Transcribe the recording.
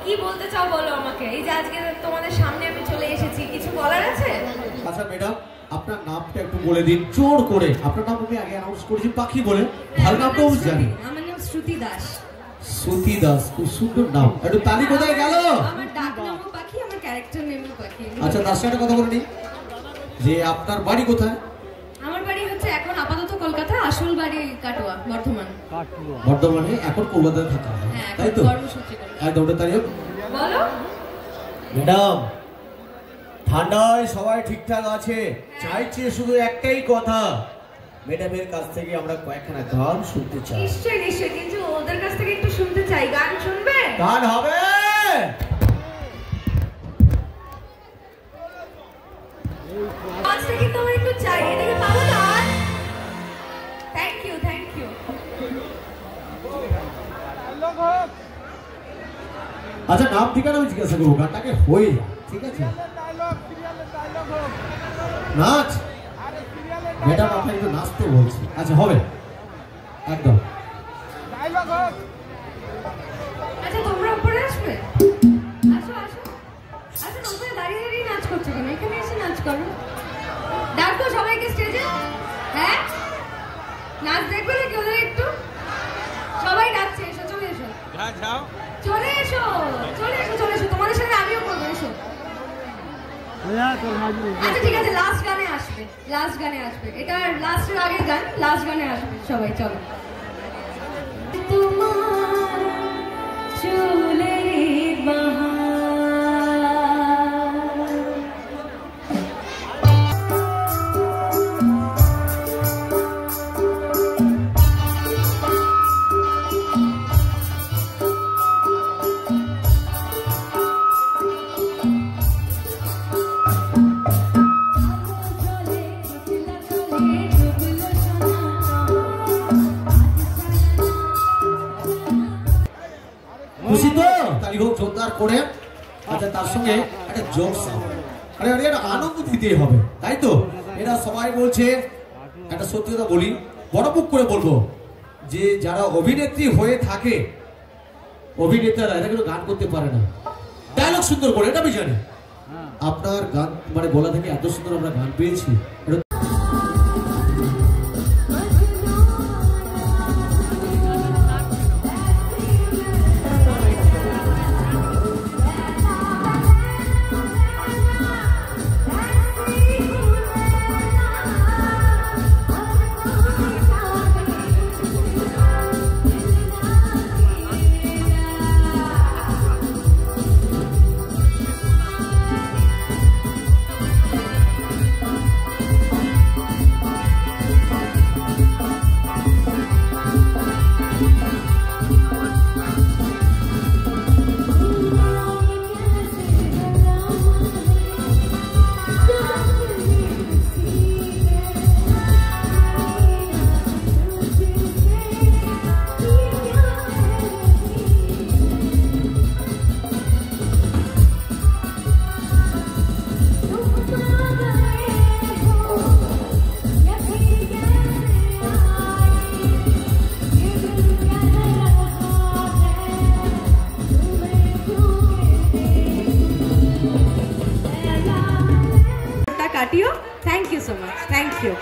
কি বলতে চাও বলো আমাকে। এই যে আজকে তোমাদের সামনে আমি চলে এসেছি, কিছু বলার আছে? আচ্ছা ম্যাডাম, আপনার নামটা একটু বলে দিন জোর করে। আপনার নাম আমি আগে অ্যানাউন্স করেছি পাখি বলে, ভালো নামটাও জানি। আমার নাম শ্রুতি দাস। শ্রুতি দাস, খুব সুন্দর নাম। একটু তালি কোথায় গেল? আমার ডাক নামও পাখি, আমার ক্যারেক্টার নেমও পাখি। আচ্ছা তার সাথে কথা বলে নি যে আপনার বাড়ি কোথায়? আমার বাড়ি হচ্ছে এখন আপাতত কলকাতা, আসল বাড়ি কাটোয়া, বর্ধমান। বর্ধমানে, এখন কলকাতায় থাকা, তাই তো? একদম তাই। বলো ম্যাডাম, ঠান্ডায় সবাই ঠিকঠাক আছে, চাইছে শুধু একটাই কথা, ম্যাডামের কাছ থেকে আমরা কয়েকখানা গান শুনতে চাই। নিশ্চয়ই নিশ্চয়ই, কিন্তু ওদের কাছ থেকে একটু শুনতে চাই। গান শুনবে? গান হবে। আজ থেকে তো একটু চাই, এটাকে পাবো না? Thank you thank you. আচ্ছা নাম ঠিকানা আমি জিজ্ঞাসা করবো, গানটাকে হয়ে যা, ঠিক আছে? নাচ? ম্যাডাম আপনাকে একটু নাচতে বলছি। আচ্ছা হবে, একদম। আচ্ছা তোমরা উপরে আসবে? আসো আসো। আচ্ছা তোমরা দাঁড়িয়ে দাঁড়িয়ে নাচ করছো কেন? এখানে এসে নাচ করো। ডাকো সবাইকে স্টেজে। হ্যাঁ নাচ দেখবে নাকি ওদের একটু? সবাই ডাকছে, এসো চলে এসো। চলে এসো চলে এসো চলে এসো, তোমাদের সাথে আমিও করবো, এসো। আচ্ছা ঠিক আছে, লাস্ট গানে আসবে, লাস্ট গানে আসবে। এটা লাস্টের আগের গান, লাস্ট গানে আসবে সবাই। চলো। তোমার চুলের বাহার খুশি তো? তাই হোক জোরদার করে। আচ্ছা তার সঙ্গে একটা জোকস, আরে আরে একটা আনন্দ দিতেই হবে, তাই তো? এরা সবাই বলছে, একটা সত্যি কথা বলি, বড় মুখ করে বলবো, যে যারা অভিনেত্রী হয়ে থাকে, অভিনেতারা এরা কিন্তু গান করতে পারে না, ডায়লগ সুন্দর করে, এটা আমি জানি। আপনার গান মানে গলা থেকে এত সুন্দর আমরা গান পেয়েছি। কাটিও। Thank you so much, thank you.